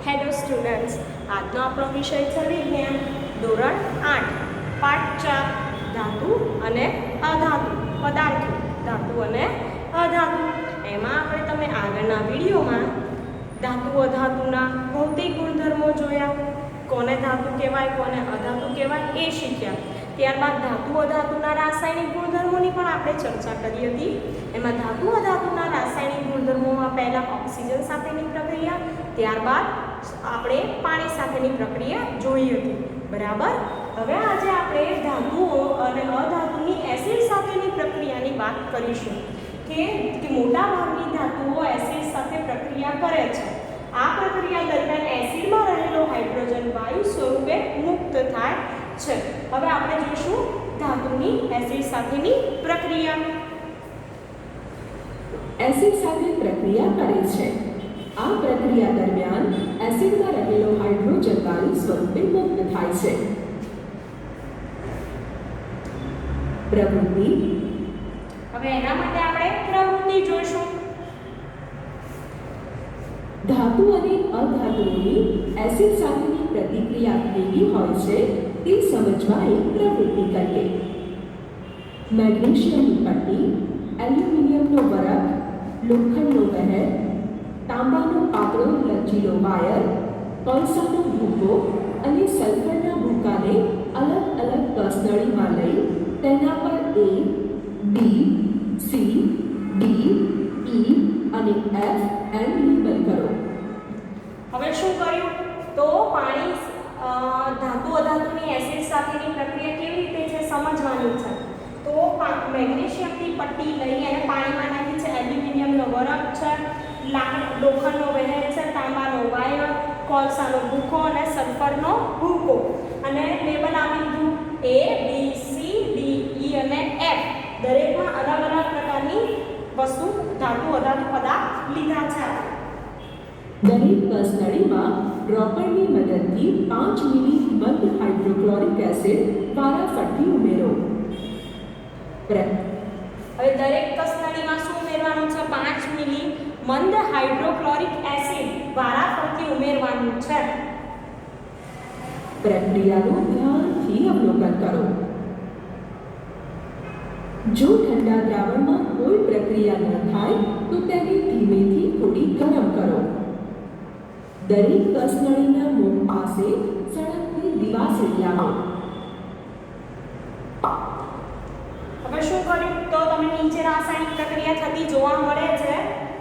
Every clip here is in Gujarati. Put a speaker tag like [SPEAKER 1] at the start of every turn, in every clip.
[SPEAKER 1] હેલો સ્ટુડન્ટ્સ, આજનો આપણો વિષય છે વિજ્ઞાન ધોરણ 8 પાઠ 4 ધાતુ અને અધાતુ પદાર્થો ધાતુ અને અધાતુ. એમાં આપણે તમે આગળના વિડીયોમાં ધાતુ અધાતુના ભૌતિક ગુણધર્મો જોયા, કોને ધાતુ કહેવાય કોને અધાતુ કહેવાય એ શીખ્યા. ત્યારબાદ ધાતુ અધાતુના રાસાયણિક ગુણધર્મોની પણ આપણે ચર્ચા કરી હતી. એમાં ધાતુ અધાતુના રાસાયણિક ગુણધર્મોમાં પહેલા ઓક્સિજન સાથેની પ્રક્રિયા, ત્યારબાદ આપણે પાણી સાથેની પ્રક્રિયા જોઈ હતી. બરાબર. હવે આજે આપણે ધાતુઓ અને અધાતુની એસિડ સાથેની પ્રક્રિયાની વાત કરીશું કે મોટા ભાગની ધાતુઓ એસિડ સાથે પ્રક્રિયા કરે છે. આ પ્રક્રિયા દરમિયાન એસિડમાં રહેલો હાઇડ્રોજન વાયુ સ્વરૂપે મુક્ત થાય છે. હવે આપણે જોઈશું ધાતુની એસિડ સાથેની પ્રક્રિયા.
[SPEAKER 2] એસિડ સાથે પ્રક્રિયા કરે છે. આ પ્રક્રિયા દરમિયાન એસિડમાં રહેલો હાઇડ્રોજન વાયુ સ્વરૂપે મુક્ત થાય છે. પ્રવૃત્તિ.
[SPEAKER 1] હવે એના માટે આપણે પ્રવૃત્તિ જોઈશું.
[SPEAKER 2] ધાતુ અને અધાતુઓની એસિડ સાથેની પ્રતિક્રિયા કેવી હોય છે તે સમજવા એક પ્રવૃત્તિ કરીએ. મેગ્નેશિયમની પટ્ટી, એલ્યુમિનિયમનો વરખ, લોખંડનો વહેર, તાંબાનો પાતળો લચીલો વાયર, કોલસાનો ભૂકો અને સલ્ફરના ભૂકાને અલગ અલગ કસનળીમાં લઈ તેના પર A, B, C, D, E અને F એમ લેબલ કરો.
[SPEAKER 1] હવે શું કર્યું? તો પાણી ધાતુ અધાતુની એસિડ સાથેની પ્રક્રિયા કેવી રીતે છે સમજવાની છે. તો મેગ્નેશિયમની પટ્ટી લઈ અને પાણીમાં નાખી છે, એલ્યુમિનિયમનો વરખ છે, લોખંડનો વહેર છે, તાંબાનો વાયર, કોલસાનો ભૂકો અને સલ્ફરનો ભૂકો, અને લેબલ આપી દીધું A, B, C, D, E અને F. દરેકમાં અલગ અલગ પ્રકારની વસ્તુ ધાતુ અધાતુ પદાર્થ લીધા છે.
[SPEAKER 2] દરેક કસનળીમાં ડ્રોપરની મદદથી 5 મિલી મંદ હાઇડ્રોક્લોરિક એસિડ વારાફરતી ઉમેરો.
[SPEAKER 1] હવે દરેક કસનળીમાં શું ઉમેરવાનું છે? 5 મિલી મંદ હાઇડ્રોક્લોરિક એસિડ વારાફરતી ઉમેરવાનું છે.
[SPEAKER 2] પ્રક્રિયાનું ધ્યાનથી અવલોકન કરો. જો ઠંડા દ્રાવણમાં કોઈ પ્રક્રિયા ન થાય તો તેને ધીમેથી થોડી ગરમ કરો. દરેક કસનળીના મુખ પાસે સળગતી દિવાસળી લાવો.
[SPEAKER 1] હવે શું કર્યું? તો તમે નીચે રાસાયણિક પ્રક્રિયા થતી જોવા મળે છે.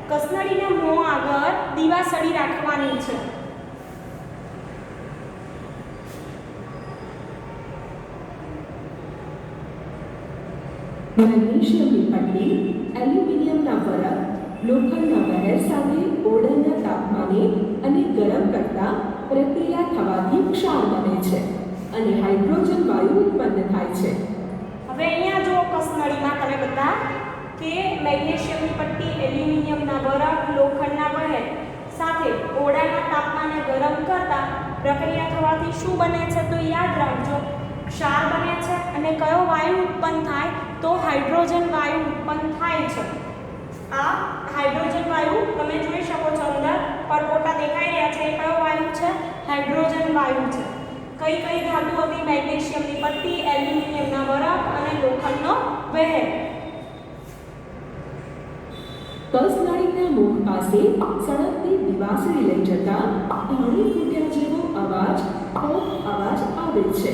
[SPEAKER 1] કસનળીના મોં આગળ દિવાસળી રાખવાની છે.
[SPEAKER 2] મેગ્નેશિયમની પટ્ટી, એલ્યુમિનિયમના વરખ, લોખંડના વહેર સાથે ઓરડાના તાપમાને અને ગરમ કરતા પ્રક્રિયા થવાથી ક્ષાર બને છે અને હાઇડ્રોજન વાયુ ઉત્પન્ન થાય છે.
[SPEAKER 1] હવે અહીંયા જો કસનળીમાં તમે બધા કે મેગ્નેશિયમની પટ્ટી, એલ્યુમિનિયમના વરખ, લોખંડના વહેર સાથે ઓરડાના તાપમાને ગરમ કરતા પ્રક્રિયા થવાથી શું બને છે? તો યાદ રાખજો, ક્ષાર બને છે. અને કયો વાયુ ઉત્પન્ન થાય? તો હાઇડ્રોજન વાયુ ઉત્પન્ન થાય છે. આ હાઇડ્રોજન વાયુ તમે જોઈ શકો છો, અંદર પરપોટા દેખાઈ રહ્યા છે. એ કયો વાયુ છે? હાઇડ્રોજન વાયુ છે. કઈ કઈ ધાતુ હતી? મેગ્નેશિયમની પટ્ટી, એલ્યુમિનિયમના વરખ અને લોખંડનો વહેર.
[SPEAKER 2] કસનળીના મુખ પાસે સળગતી દિવાસળી લઈ જતા ધાણી ફૂટ્યા જેવો અવાજ આવે છે.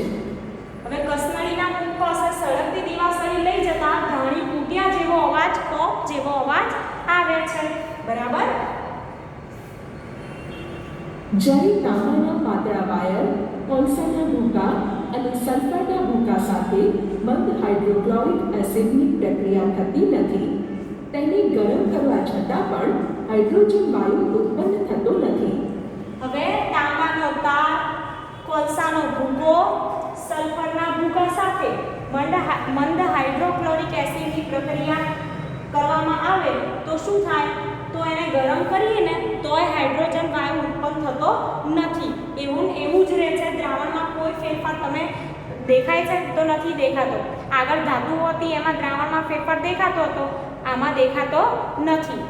[SPEAKER 1] હવે કસનળીના મુખ પાસે સળગતી દિવાસળી લઈ જતા ધાણી ફૂટ્યા જેવો અવાજ, પોપ જેવો અવાજ આવે છે. બરાબર.
[SPEAKER 2] જ્યારે તાંબાના પાતળા વાયર, કોલસાના ભૂકા અને સલ્ફરના ભૂકા સાથે મંદ હાઇડ્રોક્લોરિક એસિડની પ્રક્રિયા થતી નથી, તેને ગરમ કરવા છતાં પણ હાઇડ્રોજન વાયુ ઉત્પન્ન થતો નથી.
[SPEAKER 1] હવે તાંબાનો તાર, કોલસાનો ભૂકો, સલ્ફરના ભૂકા સાથે મંદ હાઇડ્રોક્લોરિક એસિડની પ્રક્રિયા કરવામાં આવે તો શું થાય? તો એને ગરમ કરીએ ને તોય હાઇડ્રોજન વાયુ ઉત્પન્ન થતો નથી. એવું જ રહે છે. દ્રાવણમાં કોઈ ફેરફાર તમે દેખાય છે? તો નથી દેખાતો. આગળ ધાતુઓ હતી એમાં દ્રાવણમાં ફેરફાર દેખાતો હતો, આમાં દેખાતો નથી.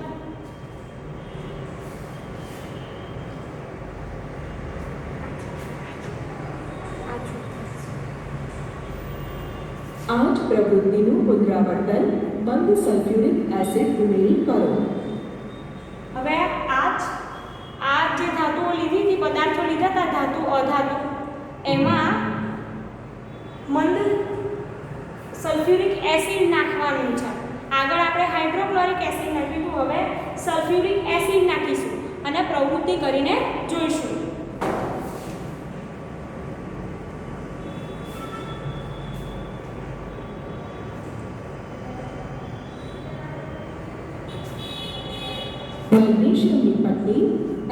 [SPEAKER 2] આ જ પ્રવૃત્તિનું પુનરાવર્તન બંધ સલ્ફ્યુરિક એસિડ ઉમેરી કરો.
[SPEAKER 1] હવે આ જે ધાતુઓ લીધી હતી, પદાર્થો લીધા હતા ધાતુ અધાતુ, એમાં મંદ સલ્ફ્યુરિક એસિડ નાખવાનું છે. આગળ આપણે હાઇડ્રોક્લોરિક એસિડ નાખ્યું, હવે સલ્ફ્યુરિક એસિડ નાખીશું અને પ્રવૃત્તિ કરીને જોઈશું.
[SPEAKER 2] મેગ્નેશિયમની પટ્ટી,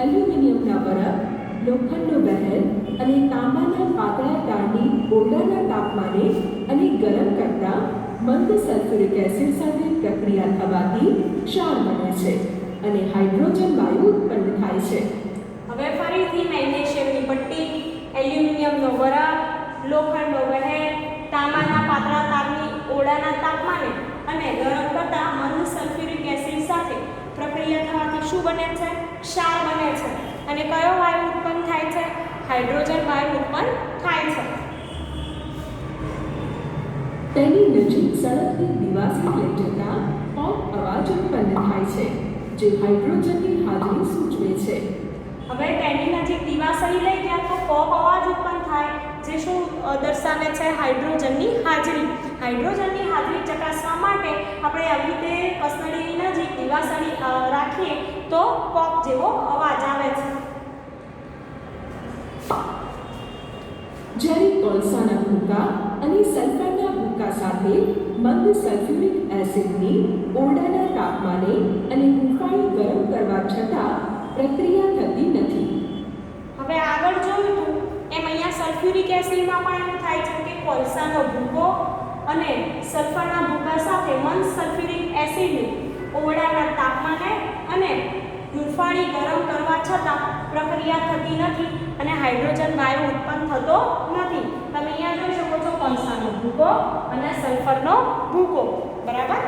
[SPEAKER 2] એલ્યુમિનિયમના વરખ, લોખંડનો બહેર અને તાંબાના પાતળા તારની ઓરડાના તાપમાને અને ગરમ કરતા મંદ સલ્ફ્યુરિક એસિડ સાથે પ્રક્રિયા થવાથી ક્ષાર બને છે અને હાઇડ્રોજન વાયુ ઉત્પન્ન થાય છે.
[SPEAKER 1] હવે ફરીથી મેગ્નેશિયમની પટ્ટી, એલ્યુમિનિયમનો વરખ, લોખંડનો બહેર, તાંબાના પાતળા તારની ઓરડાના તાપમાને અને ગરમ કરતા મંદ સલ્ફ્યુરિક એસિડ સાથે પ્રક્રિયા થવાથી શું બને છે? ક્ષાર બને છે. અને કયો વાયુ ઉત્પન્ન થાય છે? હાઇડ્રોજન વાયુ ઉત્પન્ન થાય છે.
[SPEAKER 2] તેની નજીક સળગતી દિવાસળી લઈ જતા પોપ અવાજ ઉત્પન્ન થાય છે, જે હાઇડ્રોજનની હાજરી સૂચવે છે.
[SPEAKER 1] હવે તેની નજીક દિવાસળી લઈ ગયા તો પોપ અવાજ ઉત્પન્ન થાય, જે શું દર્શાવે છે? હાઇડ્રોજનની હાજરી. હાઇડ્રોજનની હાજરી ચકાસવા માટે આપણે આવી રીતે કસનળીની નજીક દિવાસળી રાખીએ તો પોપ જેવો અવાજ આવે છે.
[SPEAKER 2] જ્યારે કોલસાના ભૂકા અને સલ્ફરના ભૂકા સાથે મંદ સલ્ફ્યુરિક એસિડની ઓરડાના તાપમાને અને હુંફાળી ગરમ કરવા છતાં પ્રક્રિયા થતી નથી.
[SPEAKER 1] હવે આગળ જોયું હતું એમ અહીંયા સલ્ફ્યુરિક એસિડમાં પણ એવું થાય છે કે કોલસાનો ભૂકો અને સલ્ફરના ભૂકા સાથે મંદ સલ્ફ્યુરિક એસિડની ઓરડાના તાપમાને અને હુંફાળી ગરમ કરવા છતાં પ્રક્રિયા થતી નથી અને હાઇડ્રોજન વાયુ ઉત્પન્ન થતો નથી. તમે અહીંયા જોઈ શકો છો કોલસાનો ભૂકો અને સલ્ફરનો ભૂકો, બરાબર?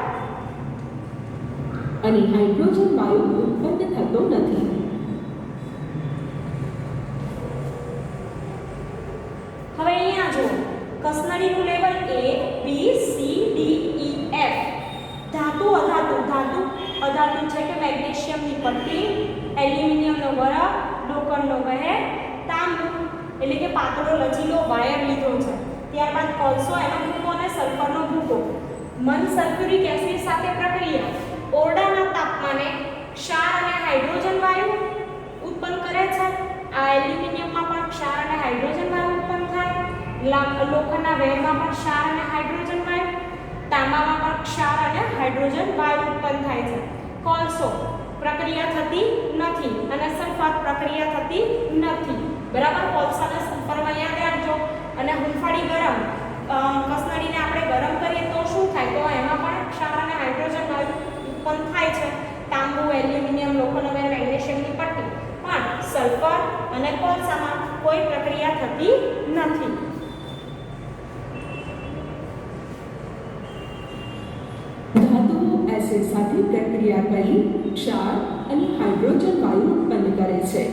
[SPEAKER 2] અને હાઇડ્રોજન વાયુ ઉત્પન્ન થતો નથી.
[SPEAKER 1] હવે અહીંયા જો કસનળીનું level A, B, C, D, E, F. ધાતુ અધાતુ, ધાતુ અધાતુ છે કે મેગ્નેશિયમની પટ્ટી, એલ્યુમિનિયમનો વરખ, લોખંડનો બહેર, તાંબુ એટલે કે પાતળો લચીલો વાયર લીધો છે. ત્યારબાદ કોલસો, એનો ભૂકો અને સલ્ફરનો ભૂકો. મંદ સલ્ફ્યુરિક એસિડ સાથે પ્રક્રિયા ઓરડાના તાપમાને ક્ષાર અને હાઇડ્રોજન વાયુ ઉત્પન્ન કરે છે. આ એલ્યુમિનિયમમાં પણ ક્ષાર અને હાઇડ્રોજન વાયુ ઉત્પન્ન થાય. લોખંડના બહેરમાં પણ ક્ષાર અને હાઇડ્રોજન વાયુ, તાંબામાં પણ ક્ષાર અને હાઇડ્રોજન વાયુ ઉત્પન્ન થાય છે. કોલસો પ્રક્રિયા થતી નથી અને સલ્ફર પ્રક્રિયા થતી નથી, બરાબર? કોલસા અને સલ્ફરમાં યાદ રાખજો. અને હુંફાળી ગરમ કસનળીને આપણે ગરમ કરીએ તો શું થાય? તો એમાં પણ ક્ષાર અને હાઇડ્રોજન વાયુ ઉત્પન્ન થાય છે. તાંબુ, એલ્યુમિનિયમ, લોખંડ અને મેગ્નેશિયમની પટ્ટી, પણ સલ્ફર અને કોલસામાં કોઈ પ્રક્રિયા થતી નથી.
[SPEAKER 2] ધાતુઓ એસિડ સાથે પ્રક્રિયા કરી ક્ષાર અને હાઇડ્રોજન વાયુ ઉત્પન્ન કરે છે.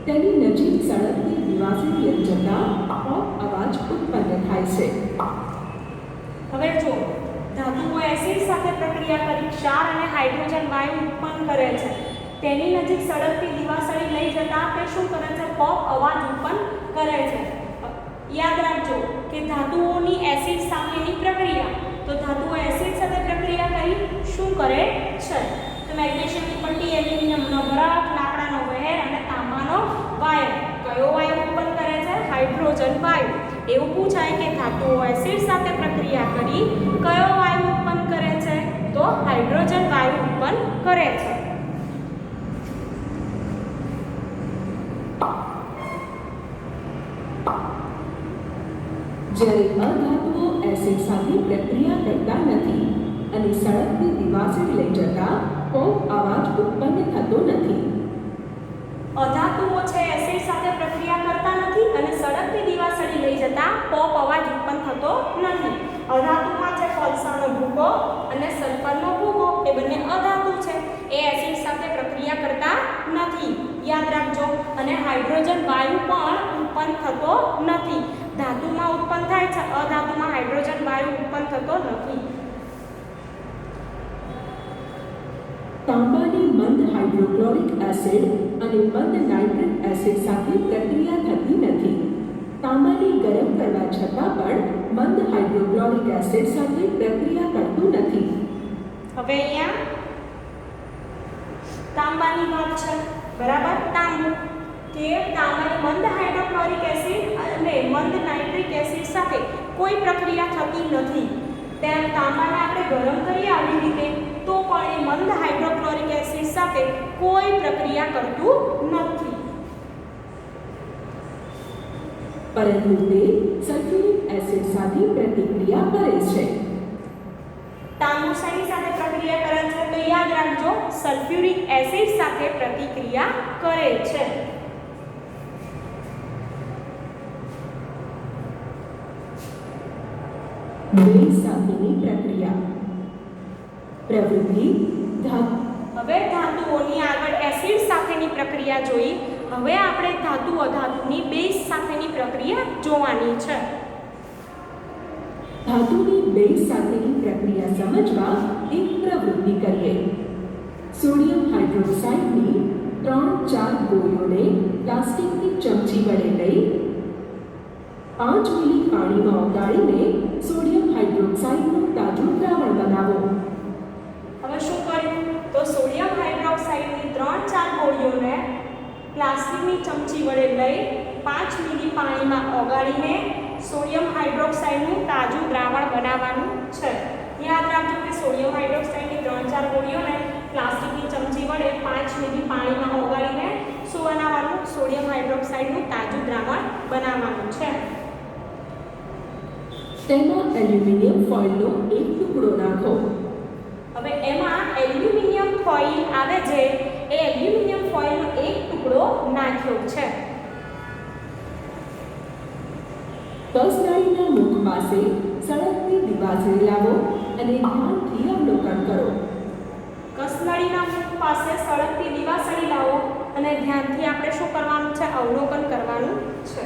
[SPEAKER 2] તેની નજીક સળગતી દિવાસળી લઈ જતા પોપ અવાજ ઉત્પન્ન થાય છે.
[SPEAKER 1] હવે જો ધાતુઓ એસિડ સાથે પ્રક્રિયા કરી ક્ષાર અને હાઇડ્રોજન વાયુ ઉત્પન્ન કરે છે. તેની નજીક સળગતી દિવાસળી લઈ જતા તે શું કરે છે? પોપ અવાજ ઉત્પન્ન કરે છે. યાદ રાખજો કે ધાતુઓની એસિડ સાથેની પ્રક્રિયા, તો ધાતુઓ એસિડ સાથે પ્રક્રિયા કરી શું કરે છે? તો મેગ્નેશિયમની પટ્ટી, એલ્યુમિનિયમનો વરખ, લાકડાનો બહેર અને તાંબાનો વાયર કયો વાયુ ઉત્પન્ન કરે છે? હાઇડ્રોજન વાયુ. એવું પૂછાય કે ધાતુઓ એસિડ સાથે પ્રક્રિયા કરી કયો વાયુ ઉત્પન્ન કરે છે? તો હાઇડ્રોજન વાયુ ઉત્પન્ન કરે છે.
[SPEAKER 2] જ્યારે અધાતુઓ એસિડ સાથે પ્રક્રિયા કરતા નથી અને સળગતી દિવાસળી લઈ જતા પોપ અવાજ ઉત્પન્ન થતો નથી.
[SPEAKER 1] અધાતુઓ છે એસિડ સાથે પ્રક્રિયા કરતા નથી અને સળગતી દિવાસળી લઈ જતા પોપ અવાજ ઉત્પન્ન થતો નથી. અધાતુમાં છે કોલસાનો ભૂકો અને સલ્ફરનો ભૂકો, એ બંને અધાતુ છે. એ એસિડ સાથે પ્રક્રિયા કરતા નથી, યાદ રાખજો. અને હાઇડ્રોજન વાયુ પણ ઉત્પન્ન થતો નથી. ધાતુમાં ઉત્પન્ન થાય છે, અધાતુમાં હાઇડ્રોજન વાયુ ઉત્પન્ન થતો નથી.
[SPEAKER 2] તાંબાની મંદ હાઇડ્રોક્લોરિક એસિડ અને મંદ નાઇટ્રિક એસિડ સાથે પ્રક્રિયા થતી નથી. તાંબાને ગરમ કરવા છતાં પણ મંદ હાઇડ્રોક્લોરિક એસિડ સાથે પ્રક્રિયા કરતું નથી.
[SPEAKER 1] હવે અહીંયા તાંબાની વાત છે, બરાબર. તાંબુ કે તાંબાની મંદ હાઇડ્રોક્લોરિક એસિડ અને મંદ નાઇટ્રિક એસિડ સાથે કોઈ પ્રક્રિયા થતી નથી. તેમ તાંબાને આપણે ગરમ કરીએ આવી રીતે તો પણ એ મંદ હાઇડ્રોક્લોરિક એસિડ સાથે કોઈ પ્રક્રિયા કરતું નથી.
[SPEAKER 2] પરંતુ તે સલ્ફ્યુરિક એસિડ સાથે પ્રતિક્રિયા કરે છે.
[SPEAKER 1] તાંબુ શેની સાથે પ્રક્રિયા કરે છે? તો યાદ રાખજો, સલ્ફ્યુરિક એસિડ સાથે પ્રતિક્રિયા કરે છે.
[SPEAKER 2] બેઝ સાથેની પ્રક્રિયા. પ્રવૃત્તિ ધાતુ.
[SPEAKER 1] હવે ધાતુઓની આગળ એસિડ સાથેની પ્રક્રિયા જોઈ. હવે આપણે ધાતુ અધાતુની બેઝ સાથેની પ્રક્રિયા જોવાની છે.
[SPEAKER 2] ધાતુની બેઝ સાથેની પ્રક્રિયા સમજવા એક પ્રવૃત્તિ કરીએ. સોડિયમ હાઇડ્રોક્સાઇડની 3-4 ગોળીઓને પ્લાસ્ટિકની ચમચી વડે લઈ 5 મિલી પાણીમાં ઓગાળીને સોડિયમ હાઇડ્રોક્સાઇડનું તાજું દ્રાવણ બનાવો.
[SPEAKER 1] હવે શું કર્યું? તો સોડિયમ હાઇડ્રોક્સાઇડની 3-4 ગોળીઓને પ્લાસ્ટિકની ચમચી વડે લઈ 5 મિલી પાણીમાં ઓગાળીને સોડિયમ હાઇડ્રોક્સાઇડનું તાજું દ્રાવણ બનાવવાનું છે. યાદ રાખજો કે સોડિયમ હાઇડ્રોક્સાઇડની 3-4 ગોળીઓને પ્લાસ્ટિકની ચમચી વડે 5 મિલી પાણીમાં ઓગાળીને શું બનાવવાનું? સોડિયમ હાઇડ્રોક્સાઇડનું તાજું દ્રાવણ બનાવવાનું છે.
[SPEAKER 2] તેમાં એલ્યુમિનિયમ ફોઇલનો એક ટુકડો નાખો.
[SPEAKER 1] હવે એમાં એલ્યુમિનિયમ ફોઇલ આવે છે, એ એલ્યુમિનિયમ ફોઇલનો એક ટુકડો નાખ્યો છે.
[SPEAKER 2] કસનળીના મુખ પાસે સળગતી દિવાસળી લાવો અને ધ્યાનથી અવલોકન કરો.
[SPEAKER 1] કસનળીના મુખ પાસે સળગતી દિવાસળી લાવો અને ધ્યાનથી આપણે શું કરવાનું છે? અવલોકન કરવાનું છે.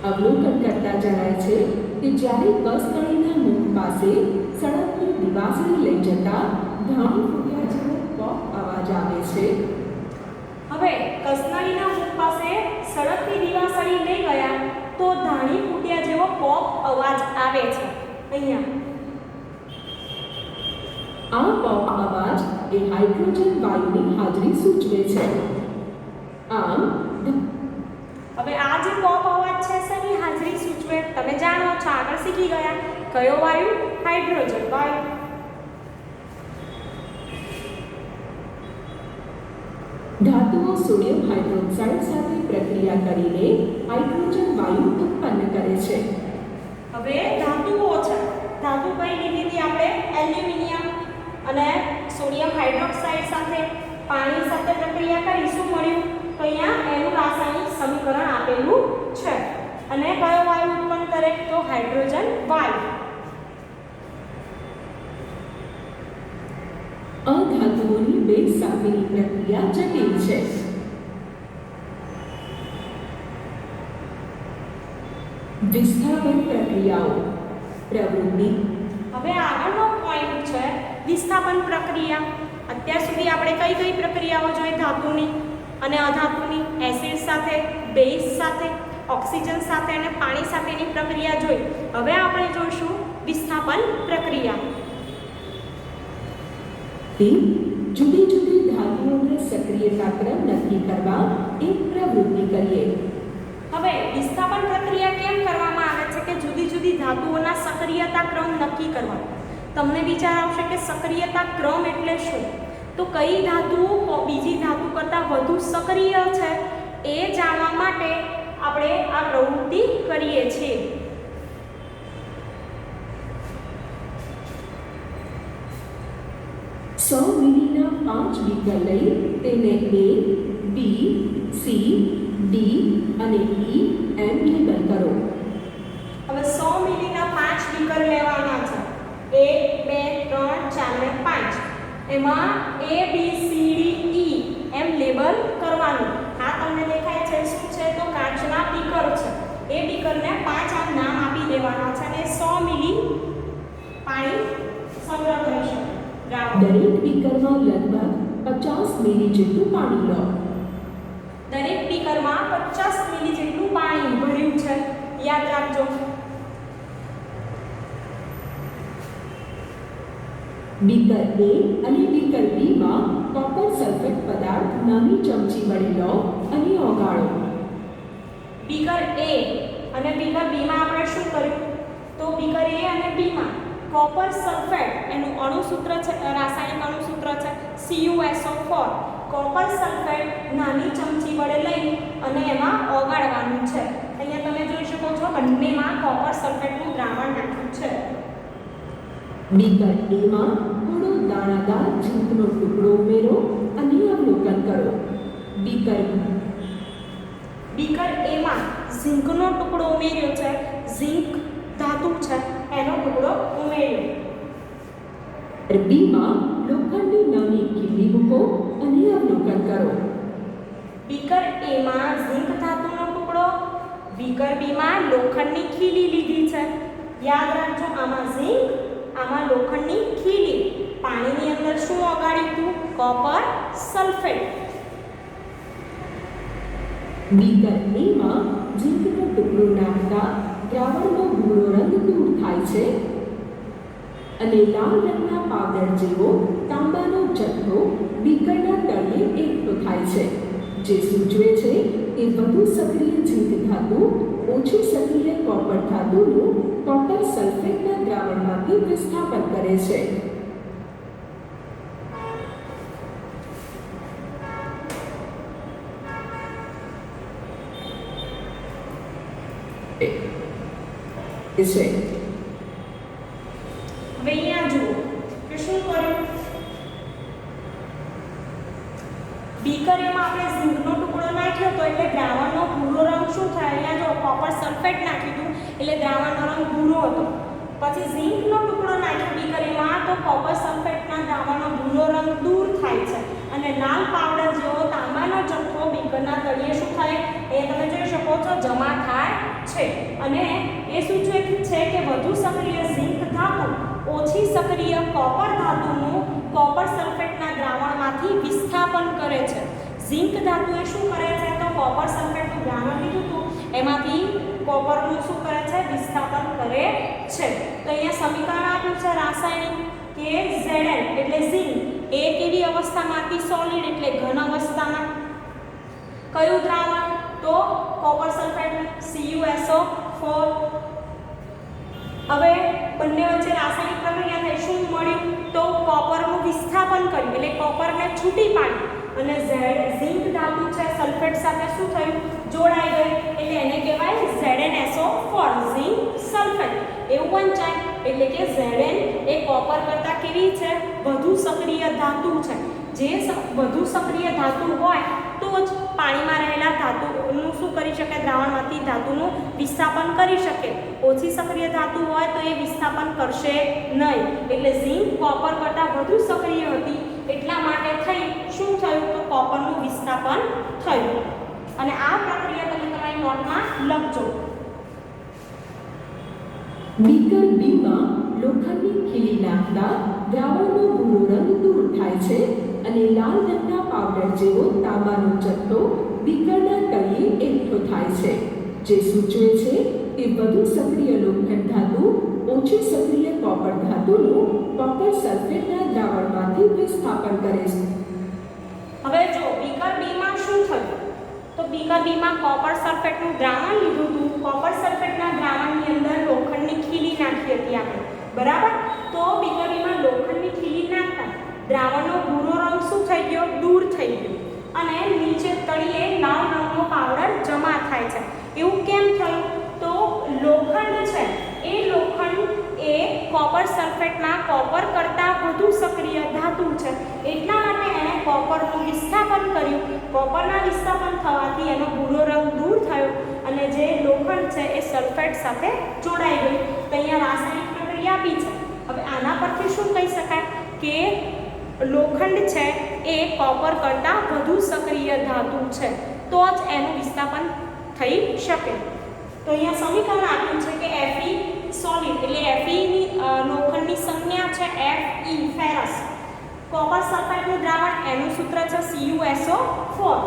[SPEAKER 2] અવલોકન કરતા જણાય છે કે જ્યારે કસનળીના મુખ પાસે સળગતી દિવાસળી લઈ જતા ધાણી ફૂટ્યા જેવો પોપ અવાજ આવે છે.
[SPEAKER 1] હવે કસનળીના મુખ પાસે સળગતી દિવાસળી લઈ ગયા તો ધાણી ફૂટ્યા જેવો પોપ અવાજ આવે છે. અહીંયા
[SPEAKER 2] આ પોપ અવાજ એ હાઇડ્રોજન વાયુની હાજરી સૂચવે છે. આમ
[SPEAKER 1] હવે આ જે પોપ અવાજ છે શેની હાજરી સૂચવે? તમે જાણો છો, આગળ શીખી ગયા. કયો વાયુ? હાઇડ્રોજન વાયુ.
[SPEAKER 2] ધાતુઓ સોડિયમ હાઇડ્રોક્સાઇડ સાથે પ્રક્રિયા કરીને હાઇડ્રોજન વાયુ ઉત્પન્ન કરે છે.
[SPEAKER 1] હવે ધાતુઓ છે, ધાતુ કઈ લીધી હતી આપણે? એલ્યુમિનિયમ અને સોડિયમ હાઇડ્રોક્સાઇડ સાથે પાણી સાથે પ્રક્રિયા કરી શું મળ્યું? તો અહીંયા એનું રાસાયણિક સમીકરણ આપેલું છે. અને કયો વાયુ ઉત્પન્ન કરે? તો હાઇડ્રોજન વાયુ.
[SPEAKER 2] અધાતુઓની બેઝ સાથેની પ્રક્રિયા જટિલ છે. વિસ્થાપન પ્રક્રિયાઓ. પ્રવૃત્તિ.
[SPEAKER 1] હવે આગળનો પોઈન્ટ છે વિસ્થાપન પ્રક્રિયા. અત્યાર સુધી આપણે કઈ કઈ પ્રક્રિયાઓ જોઈ? ધાતુની અને અધાતુની, એસિડ સાથે, બેઝ સાથે, ઓક્સિજન સાથે અને પાણી સાથેની પ્રક્રિયા જોઈ. હવે આપણે જોઈશું વિસ્થાપન પ્રક્રિયા.
[SPEAKER 2] જુદી જુદી ધાતુઓના સક્રિયતા ક્રમ નક્કી કરવા એક પ્રવૃત્તિ કરીએ.
[SPEAKER 1] હવે વિસ્થાપન પ્રક્રિયા કેમ કરવામાં આવે છે? કે જુદી જુદી ધાતુઓના સક્રિયતા ક્રમ નક્કી કરવા. તમને વિચાર આવશે કે સક્રિયતા ક્રમ એટલે શું? તો કઈ ધાતુઓ બીજી ધાતુ કરતાં વધુ સક્રિય છે એ જાણવા માટે આપણે આ પ્રવૃત્તિ કરીએ છીએ.
[SPEAKER 2] 100 મિલીના 5 બીકર લઈ તેને A, B, C, D અને E એમ લેબલ કરો.
[SPEAKER 1] હવે 100 મિલીના 5 બીકર લેવાના છે. 1, 2, 3, 4 ને 5. એમાં A, B, C, D, E M label કરવાનું. આ તમને દેખાય છે શું છે? તો બીકર છે એ બીકરને 5 આમ નામ આપી દેવાના છે અને 100 મિલી પાણી સંગ્રહ કરી શકે દ્રાવણ.
[SPEAKER 2] દરેક બીકરમાં લગભગ 50 મિલી જેટલું પાણી લો.
[SPEAKER 1] દરેક બીકરમાં 50 મિલી જેટલું પાણી ભર્યું છે, યાદ રાખજો.
[SPEAKER 2] બીકર A અને બીકર B માં કોપર સલ્ફેટ પદાર્થ નાની ચમચી વડે લો અને ઓગાળો.
[SPEAKER 1] બીકર A અને બીકર B માં આપણે શું કર્યું? તો બીકર A અને B માં કોપર સલ્ફેટ એનું અણુસૂત્ર છે, રાસાયણિક અણુસૂત્ર છે CuSO4. કોપર સલ્ફેટ નાની ચમચી વડે લઈ અને એમાં ઓગાળવાનું છે. અહીંયા તમે જોઈ શકો છો બંનેમાં કોપર સલ્ફેટનું દ્રાવણ નાખ્યું છે.
[SPEAKER 2] બીકર A માં થોડો દાણાદાર ઝીંકનો ટુકડો ઉમેરો અને અવલોકન કરો. બીકર
[SPEAKER 1] A માં ઝીંકનો ટુકડો ઉમેર્યો છે, ઝીંક ધાતુ છે એનો ટુકડો ઉમેર્યો.
[SPEAKER 2] B માં લોખંડની નાની કીડી મૂકો અને અવલોકન કરો.
[SPEAKER 1] બીકર A માં ઝીંક ધાતુનો ટુકડો, બીકર B માં લોખંડની ખીલી લીધી છે. યાદ રાખજો, આમાં ઝીંક, આમાં લોખંડની ખીલી. પાણીની અંદર શું ઓગાળ્યું હતું? Copper sulphate.
[SPEAKER 2] બીકર A માં ઝીંકનો ટુકડો નાખતા દ્રાવણનો ભૂરો રંગ દૂર થાય છે અને લાલ રંગના પાવડર જેવો તાંબાનો જથ્થો બીકરના તળિયે એકઠો થાય છે, જે સૂચવે છે કે વધુ સક્રિય ઝીંક ધાતુ ઓછી સક્રિય કોપર ધાતુનું કોપર સલ્ફેટના દ્રાવણમાંથી વિસ્થાપન કરે છે.
[SPEAKER 1] હવે અહીંયા જુઓ કે શું કર્યું? બીકર એમાં આપણે ઝીંકનો ટુકડો નાખ્યો તો એટલે દ્રાવણનો ભૂરો રંગ શું થાય? અહીંયા જો કોપર સલ્ફેટ નાખ્યું હતું એટલે દ્રાવણનો રંગ ભૂરો હતો. પછી ઝીંકનો ટુકડો નાખ્યો બીકર એમાં તો કોપર સલ્ફેટના દ્રાવણનો ભૂરો રંગ દૂર થાય છે અને લાલ પાવડર જેવો તાંબાનો જથ્થો બીકરના તળિયે શું થાય? એ તમે જોઈ શકો છો જમા થાય છે અને એ સૂચવે છે કે વધુ સક્રિય ઝીંક ધાતુ ઓછી સક્રિય કોપર ધાતુનું કોપર સલ્ફેટના દ્રાવણમાંથી વિસ્થાપન કરે છે. ઝીંક ધાતુ એ શું કરે છે? તો કોપર સલ્ફેટનું દ્રાવણ લીધું હતું એમાંથી કોપરનું શું કરે છે? વિસ્થાપન કરે છે. તો અહીંયા સમીકરણ આપ્યું છે રાસાયણિક કે Zn એટલે ઝીંક એ કેવી અવસ્થામાંથી સોલિડ એટલે ઘન અવસ્થામાં. કયું દ્રાવણ? તો કોપર સલ્ફેટ CuSO4. હવે બંને વચ્ચે રાસાયણિક પ્રક્રિયા થઈ, શું મળ્યું? તો કોપરનું વિસ્થાપન કર્યું એટલે કોપરને છૂટી પાડી અને ઝીંક ધાતુ છે સલ્ફેટ સાથે શું થયું? જોડાઈ ગઈ એટલે એને કહેવાય ZnSO4 ઝીંક સલ્ફેટ. એવું વંચાય એટલે કે Zn એ કોપર કરતાં કેવી છે? વધુ સક્રિય ધાતુ છે. જે વધુ સક્રિય ધાતુ હોય તો જ પાણીમાં રહેલા ધાતુનું શું કરી શકે? દ્રાવણમાંથી ધાતુનું વિસ્થાપન કરી શકે. ઓછી સક્રિય ધાતુ હોય તો એ વિસ્થાપન કરશે નહીં. એટલે ઝીંક કોપર કરતાં વધુ સક્રિય હતી એટલા માટે થઈ શું થયું? તો કોપરનું વિસ્થાપન થયું. અને આ પ્રક્રિયા તમે તમારી નોટમાં લખજો.
[SPEAKER 2] બીકર B માં લોખંડની ખીલી નાખતા દ્રાવણનો ભૂરો રંગ દૂર થાય છે અને લાલ રંગના પાવડર જેવો તાંબાનો જથ્થો બીકરના તળિયે એકઠો થાય છે, જે સૂચવે છે કે વધુ સક્રિય લોખંડ ધાતુ ઓછી સક્રિય કોપર ધાતુનું કોપર સલ્ફેટના દ્રાવણમાંથી વિસ્થાપન કરે છે.
[SPEAKER 1] હવે જો બીકર B માં શું થયું? તો બીકર B માં કોપર સલ્ફેટનું દ્રાવણ લીધું હતું. કોપર સલ્ફેટના દ્રાવણની અંદર લોખંડની ખીલી નાખી હતી આપણે, બરાબર? તો બીકર B માં લોખંડની ખીલી નાખતા દ્રાવણનો ભૂરો રંગ શું થઈ ગયો? દૂર થઈ ગયો અને નીચે તળિયે લાલ રંગનો પાવડર જમા થાય છે. એવું કેમ થયું? તો લોખંડ છે એ લોખંડ એ કોપર સલ્ફેટના કોપર કરતાં વધુ સક્રિય ધાતુ છે એટલા માટે એણે કોપરનું વિસ્થાપન કર્યું. કોપરના વિસ્થાપન થવાથી એનો ભૂરો રંગ દૂર થયો અને જે લોખંડ છે એ સલ્ફેટ સાથે જોડાઈ ગયું. તો અહીંયા રાસાયણિક પ્રક્રિયા આપી છે. હવે આના પરથી શું કહી શકાય કે લોખંડ છે એ કોપર કરતાં વધુ સક્રિય ધાતુ છે તો જ એનું વિસ્થાપન થઈ શકે. તો અહીંયા સમીકરણ આપ્યું છે કે Fe સોલિડ એટલે Fe ની લોખંડની સંજ્ઞા છે Fe ફેરસ. કોપર સલ્ફેટનું દ્રાવણ એનું સૂત્ર છે CuSO4.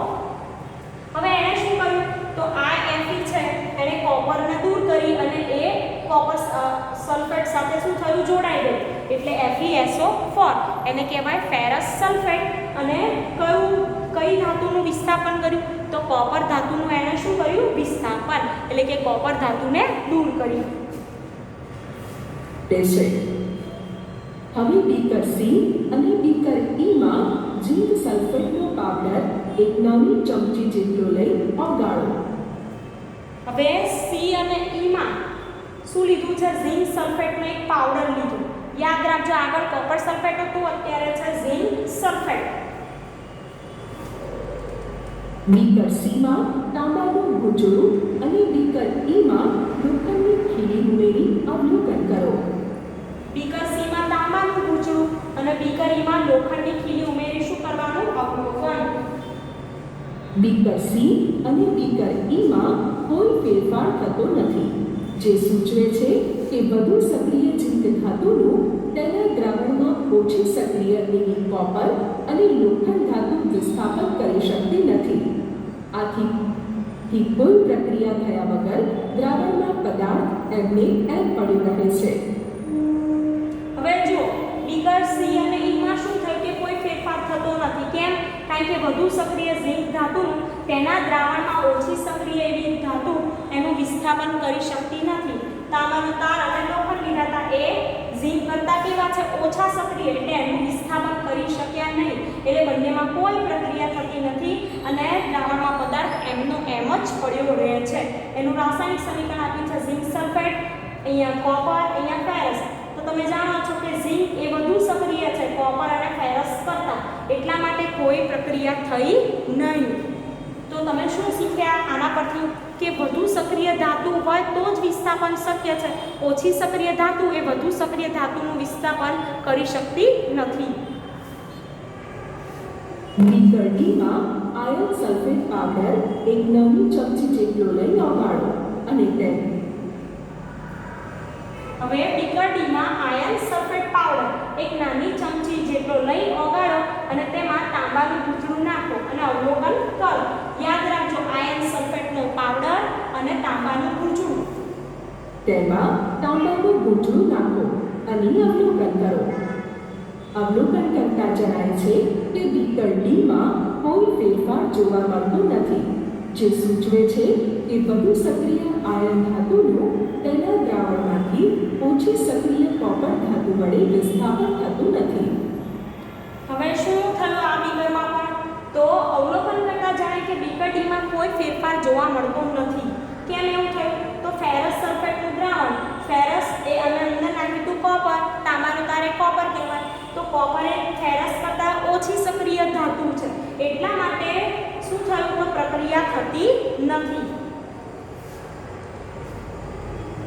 [SPEAKER 1] હવે એણે શું કર્યું તો આ Fe છે એણે કોપરને દૂર કરી અને એ કોપર સલ્ફેટ સાથે શું થયું જોડાઈ ગયું એટલે FeSO4 એને કહેવાય ફેરસ સલ્ફેટ. અને કઈ ધાતુનું વિસ્થાપન કર્યું તો કોપર ધાતુનું એણે શું કર્યું વિસ્થાપન એટલે કે કોપર ધાતુને દૂર કર્યું.
[SPEAKER 2] હવે બીકર સી અને બીકર ઈ માં ઝીંક સલ્ફેટનો પાવડર એક નાની ચમચી જેટલો લઈ ઓગાળો.
[SPEAKER 1] હવે સી અને ઈ માં શું લીધું છે ઝીંક સલ્ફેટનો એક પાવડર લીધું. યાદ રાખજો આગળ કોપર સલ્ફેટ હતું અત્યારે છે ઝીંક સલ્ફેટ.
[SPEAKER 2] બીકર સી માં તાંબાનું ભૂચડું અને બીકર ઈ માં લોખંડની ખીલી ઉમેરી અવલોકન કરો.
[SPEAKER 1] બીકર સી માં તાંબાનું ભૂચડું અને બીકર ઈ માં લોખંડની ખીલી ઉમેરી શું કરવાનું અવલોકન.
[SPEAKER 2] બીકર સી અને બીકર ઈ માં કોઈ ફેરફાર થતો નથી, જે સૂચવે છે કે વધુ સક્રિય ઝીંક ધાતુનું તેના દ્રાવણમાં ઓછી સક્રિય એવી કોપર અને લોખંડ ધાતુ વિસ્થાપન કરી શકતી નથી. આથી કોઈ પ્રક્રિયા થયા વગર દ્રાવણમાં પદાર્થ એમને એમ પડ્યો રહે છે.
[SPEAKER 1] હવે જો બીકર સી અને ઈ માં શું થયું કે કોઈ ફેરફાર થતો નથી. કેમ? કારણ કે વધુ સક્રિય ઝીંક ધાતુનું તેના દ્રાવણમાં ઓછી સક્રિય એવી ધાતુ એનું વિસ્થાપન કરી શકતી નથી. તાંબાનો તાર અને લોખંડ લીધા હતા એ ઝીંક કરતા કેવા છે ઓછા સક્રિય એટલે એનું વિસ્થાપન કરી શક્યા નહીં. એટલે બંનેમાં કોઈ પ્રક્રિયા થતી નથી અને દ્રાવણમાં પદાર્થ એમનો એમ જ પડ્યો રહે છે. એનું રાસાયણિક સમીકરણ આપ્યું છે ઝીંક સલ્ફેટ, અહીંયા કોપર, અહીંયા ફેરસ. તો તમે જાણો છો કે ઝીંક એ વધુ સક્રિય છે કોપર અને ફેરસ કરતા, એટલા માટે કોઈ પ્રક્રિયા થઈ નહીં. તો તમે શું શીખ્યા આના પરથી કે વધુ સક્રિય ધાતુ હોય તો જ વિસ્થાપન શક્ય છે. ઓછી સક્રિય ધાતુ એ વધુ સક્રિય ધાતુનું વિસ્થાપન કરી શકતી નથી.
[SPEAKER 2] બીકર ડી માં આયર્ન સલ્ફેટ પાવડર એક નાની ચમચી જેટલો લઈ ઓગાળો અને તેમ.
[SPEAKER 1] હવે બીકર ડી માં આયર્ન સલ્ફેટ પાવડર એક નાની ચમચી જેટલો લઈ ઓગાળો અને તેમાં તાંબાનું ભૂચડું નાખો અને અવલોકન કરો. યાદ રાખજો આયર્ન સલ્ફેટનો પાવડર અને તાંબાનું ભૂચડું.
[SPEAKER 2] તેમાં તાંબાનું ભૂચડું નાખો અને અવલોકન કરો. અવલોકન કરતા જણાય છે કે બીકર ડી માં કોઈ ફેરફાર જોવા મળતો નથી, જે સૂચવે છે કે વધુ સક્રિય આયર્ન ધાતુનું તેના દ્રાવણમાંથી ઓછી સક્રિય કોપર ધાતુ વડે વિસ્થાપન થતું નથી.
[SPEAKER 1] હવે શું થયું આ બીકરમાં પણ તો અવલોકન કરતા જણાય કે બીકર ડીમાં કોઈ ફેરફાર જોવા મળતો નથી. કેમ એવું થયું તો ફેરસ સલ્ફેટનું દ્રાવણ ફેરસ એ અંદર નાખ્યું હતું કોપર, તાંબાનો તાર એ કોપર કહેવાય. તો કોપર એ ફેરસ કરતાં ઓછી સક્રિય ધાતુ છે એટલા માટે શું થયું તો પ્રક્રિયા થતી નથી.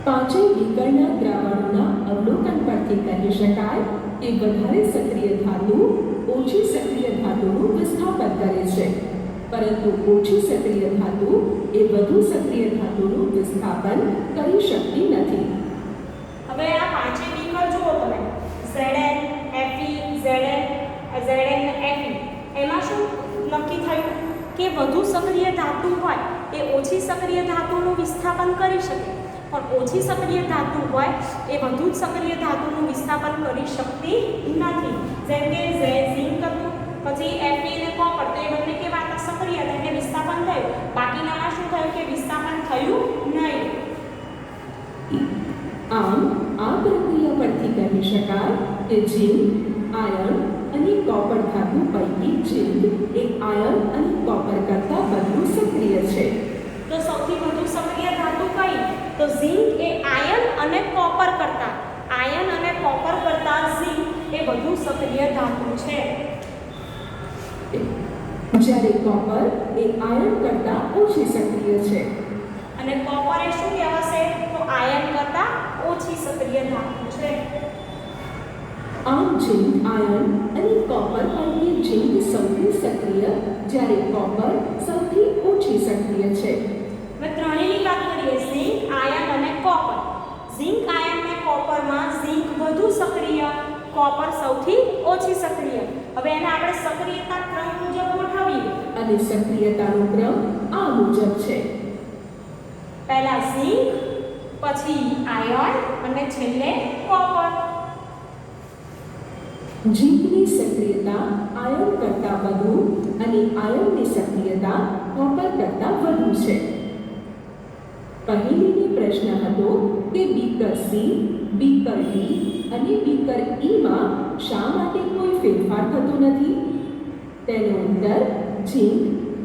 [SPEAKER 2] પાંચેય બીકરના દ્રાવણોના અવલોકન પરથી કહી શકાય કે વધારે સક્રિય ધાતુ ઓછી સક્રિય ધાતુનું વિસ્થાપન કરે છે, પરંતુ ઓછી સક્રિય ધાતુ એ વધુ સક્રિય ધાતુનું વિસ્થાપન કરી શકતી નથી.
[SPEAKER 1] હવે આ પાંચેય બીકર જુઓ તમે Zn, Fe, Zn, Zn ને Fe. એમાં શું નક્કી થયું કે વધુ સક્રિય ધાતુ હોય એ ઓછી સક્રિય ધાતુનું વિસ્થાપન કરી શકે, પણ ઓછી સક્રિય ધાતુ હોય એ વધુ સક્રિય ધાતુનું વિસ્થાપન કરી શકતી નથી. જેમ કે ઝીંક હતું પછી Fe અને કોપર તો એ બંને કેવા હતા સક્રિય હતા એટલે વિસ્થાપન થયું. બાકીનામાં શું થયું કે વિસ્થાપન થયું નહીં.
[SPEAKER 2] આમ આ પ્રક્રિયા પરથી કહી શકાય કે ઝીંક, આયર્ન અને કોપર ધાતુ પૈકી ઝીંક એ આયર્ન અને કોપર કરતાં વધુ સક્રિય છે.
[SPEAKER 1] તો સૌથી વધુ સક્રિય ધાતુ કઈ તો ઝીંક એ આયર્ન અને કોપર કરતાં ઝીંક એ વધુ સક્રિય ધાતુ છે.
[SPEAKER 2] જ્યારે કોપર એ આયર્ન કરતાં ઓછી સક્રિય છે.
[SPEAKER 1] અને કોપર એ શું કહેવાશે તો આયર્ન કરતાં ઓછી સક્રિય ધાતુ છે.
[SPEAKER 2] આમ ઝીંક, આયર્ન અને કોપર પૈકી ઝીંક સૌથી સક્રિય જ્યારે કોપર સૌથી ઓછી સક્રિય છે.
[SPEAKER 1] હવે ત્રણેયની વાત કરીએ, ઝિંક, આયર્ન અને કોપર. ઝિંક, આયર્ન અને કોપરમાં ઝિંક વધુ સક્રિય, કોપર સૌથી ઓછી સક્રિય. હવે એને આપણે સક્રિયતા ક્રમ મુજબ ગોઠવીએ
[SPEAKER 2] અને સક્રિયતાનો ક્રમ આ મુજબ છે.
[SPEAKER 1] પહેલા ઝિંક, પછી આયર્ન અને છેલ્લે કોપર.
[SPEAKER 2] ઝિંકની સક્રિયતા આયર્ન કરતાં વધુ અને આયર્નની સક્રિયતા કોપર કરતાં વધુ છે. પહેલીનો પ્રશ્ન હતો કે બીકર સી, બીકર ડી અને બીકર ઈમાં શા માટે કોઈ ફેરફાર થતો નથી? તેનો ઉત્તર ઝિંક,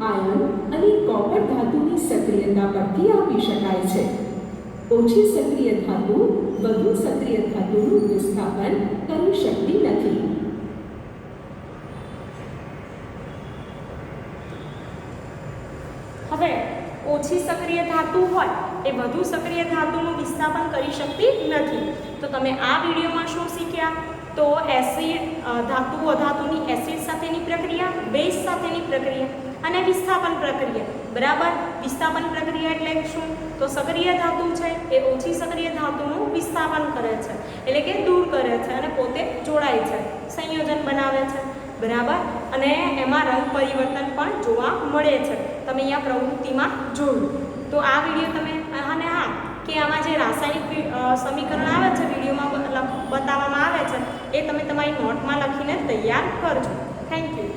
[SPEAKER 2] આયર્ન અને કોપર ધાતુની સક્રિયતા પરથી આપી શકાય છે. ઓછી સક્રિય ધાતુ વધુ સક્રિય ધાતુનું વિસ્થાપન કરી શકતી નથી.
[SPEAKER 1] હવે ઓછી સક્રિય ધાતુ હોય એ વધુ સક્રિય ધાતુનું વિસ્થાપન કરી શકતી નથી. તો તમે આ વિડીયોમાં શું શીખ્યા? તો એસિડ, ધાતુ અધાતુની એસિડ સાથેની પ્રક્રિયા, બેઝ સાથેની પ્રક્રિયા અને વિસ્થાપન પ્રક્રિયા. બરાબર. વિસ્થાપન પ્રક્રિયા એટલે શું? તો સક્રિય ધાતુ છે એ ઓછી સક્રિય ધાતુનું વિસ્થાપન કરે છે, એટલે કે દૂર કરે છે અને પોતે જોડાય છે, સંયોજન બનાવે છે. બરાબર. અને એમાં રંગ પરિવર્તન પણ જોવા મળે છે. તમે અહીંયા પ્રવૃત્તિમાં જોયું. તો આ વિડીયો તમે, અને હા, કે આમાં જે રાસાયણિક સમીકરણ આવે છે વિડીયોમાં બતાવવામાં આવે છે એ તમે તમારી નોટમાં લખીને તૈયાર કરજો. Thank you.